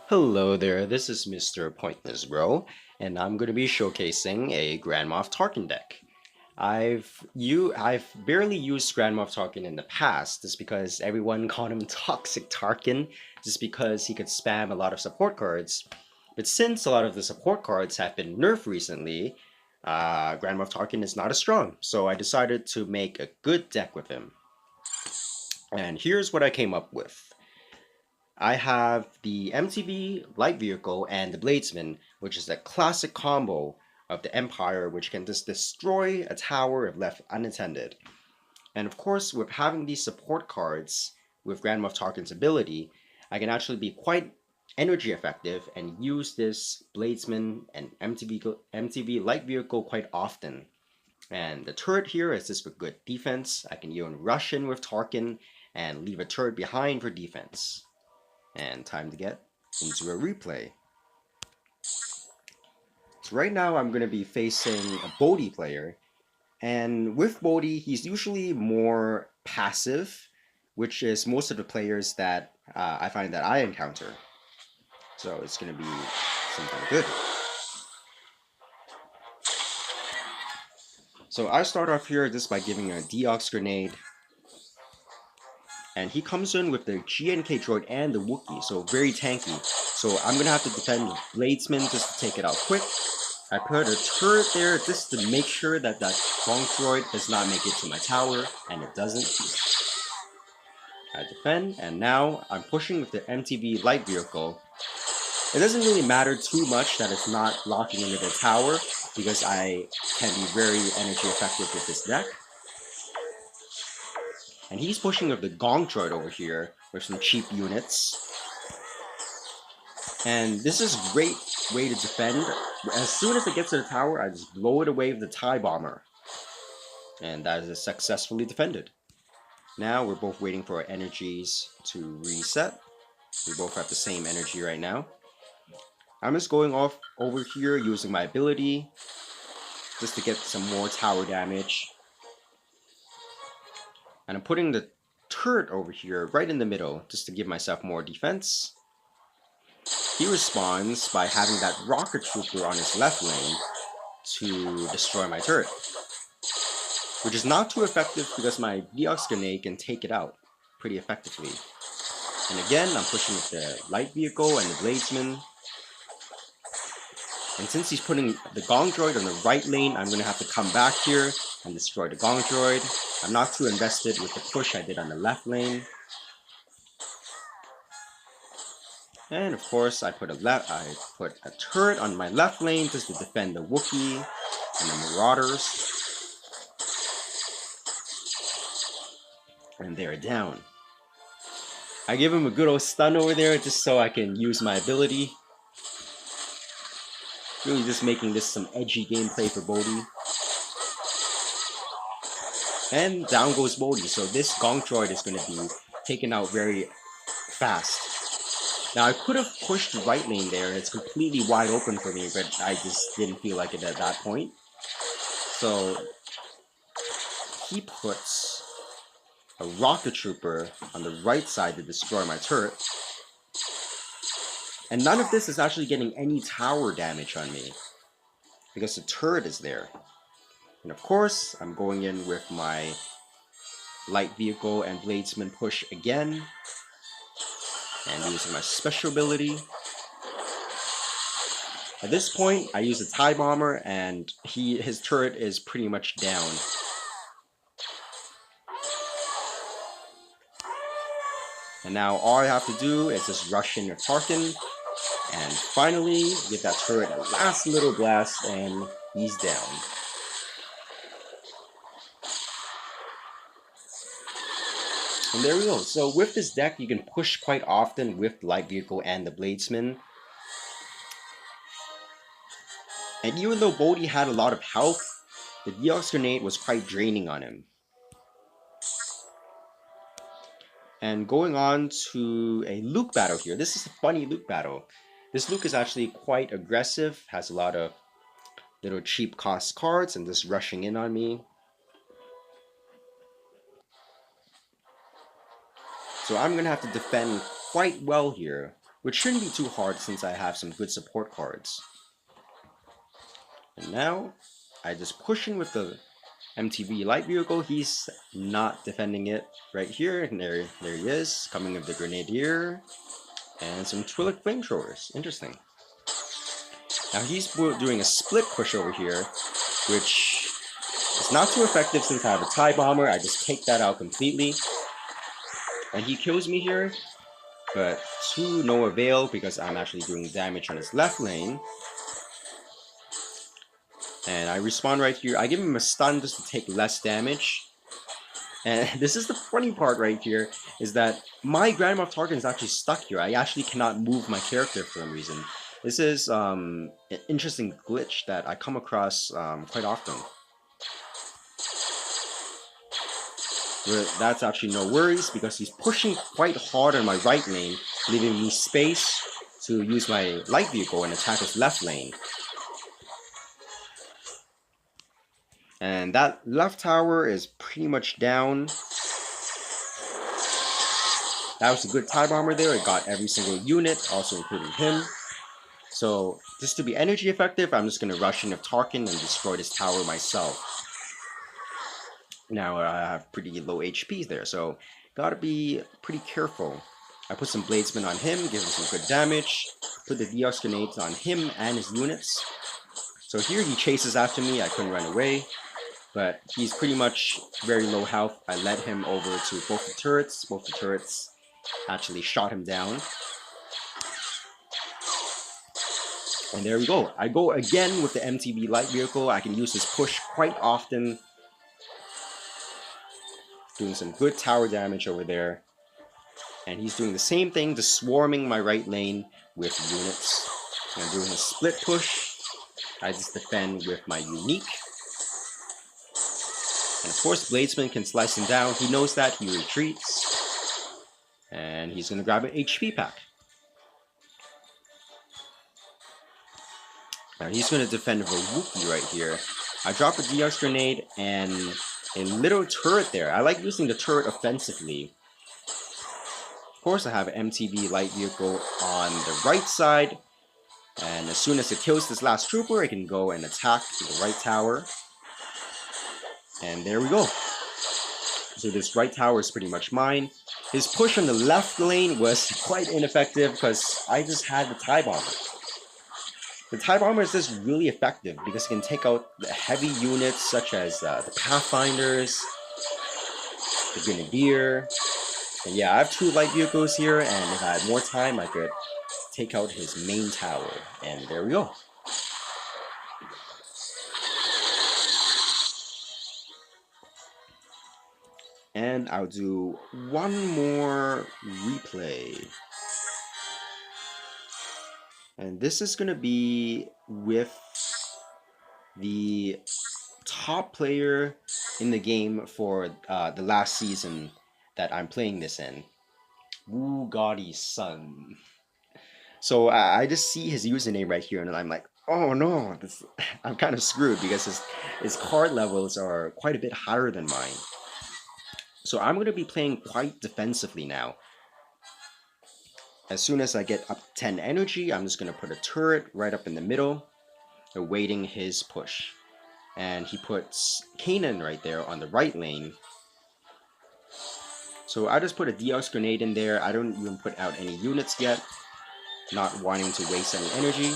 Hello there, this is Mr. Pointless Bro, and I'm going to be showcasing a Grand Moff Tarkin deck. I've barely used Grand Moff Tarkin in the past, just because everyone called him Toxic Tarkin, just because he could spam a lot of support cards. But since a lot of the support cards have been nerfed recently, Grand Moff Tarkin is not as strong, so I decided to make a good deck with him. And here's what I came up with. I have the MTV light vehicle and the Bladesman, which is a classic combo of the Empire, which can just destroy a tower if left unattended. And of course, with having these support cards with Grand Moff Tarkin's ability, I can actually be quite energy effective and use this Bladesman and MTV light vehicle quite often. And the turret here is just for good defense. I can even rush in with Tarkin and leave a turret behind for defense. And time to get into a replay. So right now I'm going to be facing a Bodhi player, and with Bodhi he's usually more passive, which is most of the players that I find that I encounter. So it's going to be something good. So I start off here just by giving a Deox grenade, and he comes in with the GNK droid and the Wookiee, so very tanky. So I'm going to have to defend with Bladesman just to take it out quick. I put a turret there just to make sure that that Gong droid does not make it to my tower, and it doesn't. I defend, and now I'm pushing with the MTV light vehicle. It doesn't really matter too much that it's not locking into the tower, because I can be very energy effective with this deck. And he's pushing with the Gong droid over here with some cheap units. And this is a great way to defend. As soon as it gets to the tower, I just blow it away with the TIE Bomber. And that is successfully defended. Now we're both waiting for our energies to reset. We both have the same energy right now. I'm just going off over here using my ability just to get some more tower damage. And I'm putting the turret over here right in the middle just to give myself more defense. He responds by having that rocket trooper on his left lane to destroy my turret, which is not too effective because my Deox grenade can take it out pretty effectively. And again, I'm pushing with the light vehicle and the Bladesman. And since he's putting the Gong droid on the right lane, I'm going to have to come back here and destroy the Gong droid. I'm not too invested with the push I did on the left lane. And of course, I put a turret on my left lane just to defend the Wookiee and the Marauders. And they're down. I give him a good old stun over there just so I can use my ability. Really just making this some edgy gameplay for Bodhi. And down goes Bodhi, so this Gong droid is going to be taken out very fast. Now I could have pushed the right lane there, it's completely wide open for me, but I just didn't feel like it at that point. So he puts a rocket trooper on the right side to destroy my turret. And none of this is actually getting any tower damage on me, because the turret is there. And of course, I'm going in with my light vehicle and Bladesman push again, and using my special ability. At this point, I use a TIE Bomber, and his turret is pretty much down. And now all I have to do is just rush in with Tarkin, and finally give that turret a last little blast, and he's down. And there we go. So with this deck, you can push quite often with the light vehicle and the Bladesman. And even though Bodhi had a lot of health, the Deox grenade was quite draining on him. And going on to a Luke battle here. This is a funny Luke battle. This Luke is actually quite aggressive, has a lot of little cheap cost cards, and just rushing in on me. So I'm going to have to defend quite well here which shouldn't be too hard since I have some good support cards. And now, I just push in with the MTB light vehicle. He's not defending it right here, and there he is, coming with the Grenadier, and some Twi'lek flamethrowers. Interesting. Now he's doing a split push over here, which is not too effective since I have a TIE Bomber. I just take that out completely. And he kills me here, but to no avail because I'm actually doing damage on his left lane. And I respawn right here. I give him a stun just to take less damage. And this is the funny part right here, is that my Grand Moff Tarkin is actually stuck here. I actually cannot move my character for some reason. This is an interesting glitch that I come across quite often. But that's actually no worries, because he's pushing quite hard on my right lane, leaving me space to use my light vehicle and attack his left lane. And that left tower is pretty much down. That was a good TIE Bomber there. It got every single unit, also including him. So, just to be energy effective, I'm just going to rush in with Tarkin and destroy this tower myself. Now, I have pretty low HP there, so gotta be pretty careful. I put some Bladesman on him, give him some good damage. Put the Deox Grenades on him and his units. So here he chases after me, I couldn't run away. But he's pretty much very low health. I led him over to both the turrets. Both the turrets actually shot him down. And there we go. I go again with the MTB light vehicle. I can use this push quite often. Doing some good tower damage over there. And he's doing the same thing, just swarming my right lane with units. I'm doing a split push. I just defend with my unique. And of course, Bladesman can slice him down. He knows that. He retreats. And he's going to grab an HP pack. Now he's going to defend with a Wookiee right here. I drop a Deox Grenade and a little turret there. I like using the turret offensively. Of course, I have an MTB light vehicle on the right side. And as soon as it kills this last trooper, it can go and attack the right tower. And there we go. So this right tower is pretty much mine. His push on the left lane was quite ineffective because I just had the TIE Bomber. The TIE Bomber is just really effective because it can take out the heavy units such as the Pathfinders, the Grenadier. And yeah, I have 2 light vehicles here, and if I had more time, I could take out his main tower. And there we go. And I'll do one more replay. And this is going to be with the top player in the game for the last season that I'm playing this in. Wu Gaudi's son. So I just see his username right here and I'm like, oh no, I'm kind of screwed because his card levels are quite a bit higher than mine. So I'm going to be playing quite defensively now. As soon as I get up 10 energy, I'm just going to put a turret right up in the middle, awaiting his push. And he puts Kanan right there on the right lane. So I just put a Deox Grenade in there. I don't even put out any units yet, not wanting to waste any energy.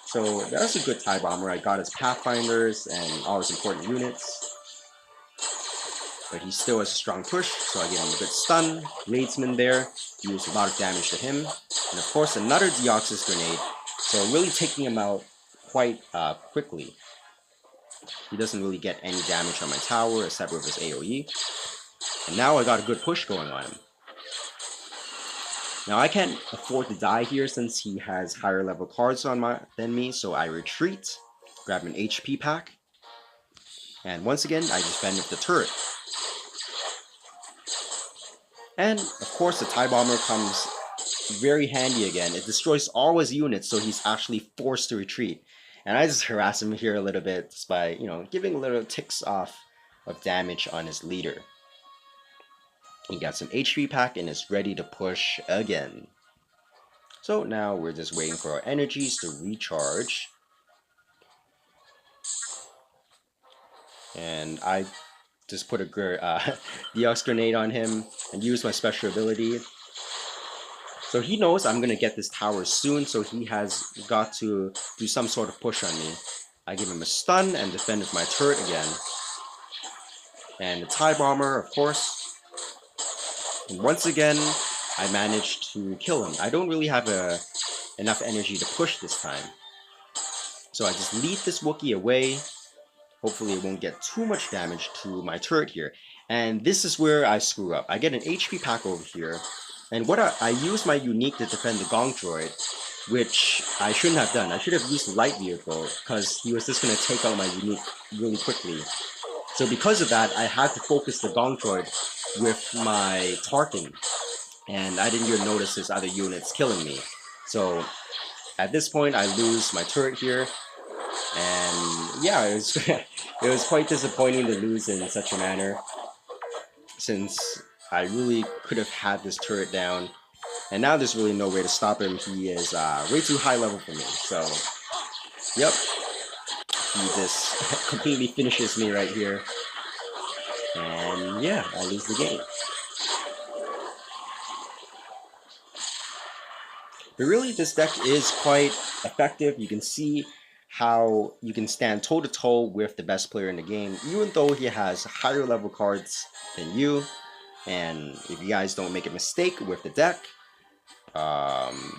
So that's a good TIE Bomber. I got his Pathfinders and all his important units. But he still has a strong push, so I give him a good stun. Bladesman there, use a lot of damage to him. And of course another Deoxys Grenade, so really taking him out quite quickly. He doesn't really get any damage on my tower except with his AoE. And now I got a good push going on him. Now I can't afford to die here since he has higher level cards on than me, so I retreat, grab an HP pack. And once again, I defend with the turret. And, of course, the TIE Bomber comes very handy again. It destroys all his units, so he's actually forced to retreat. And I just harass him here a little bit just by, giving a little ticks off of damage on his leader. He got some HP pack and is ready to push again. So now we're just waiting for our energies to recharge. And I just put a Deox grenade on him and use my special ability. So he knows I'm gonna get this tower soon, so he has got to do some sort of push on me. I give him a stun and defend with my turret again. And the TIE Bomber, of course. And once again, I managed to kill him. I don't really have enough energy to push this time. So I just lead this Wookiee away. Hopefully it won't get too much damage to my turret here. And this is where I screw up. I get an HP pack over here. And what I use my unique to defend the Gong Droid, which I shouldn't have done. I should have used the light vehicle, because he was just going to take out my unique really quickly. So because of that, I had to focus the Gong Droid with my Tarkin. And I didn't even notice his other units killing me. So at this point, I lose my turret here. And yeah, it was, it was quite disappointing to lose in such a manner, since I really could have had this turret down. And now there's really no way to stop him. He is way too high level for me. So, yep. He just completely finishes me right here. And yeah, I lose the game. But really, this deck is quite effective. You can see how you can stand toe-to-toe with the best player in the game, even though he has higher level cards than you. And if you guys don't make a mistake with the deck,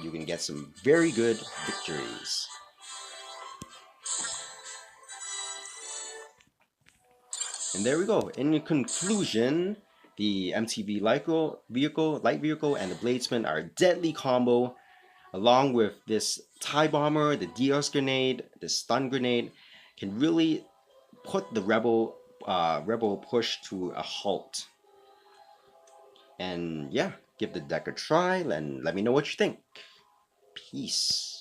you can get some very good victories. And there we go. In conclusion, the MTV light vehicle, and the Bladesman are a deadly combo, along with this TIE Bomber, the Deox grenade, the stun grenade, can really put the rebel push to a halt. And yeah, give the deck a try and let me know what you think. Peace.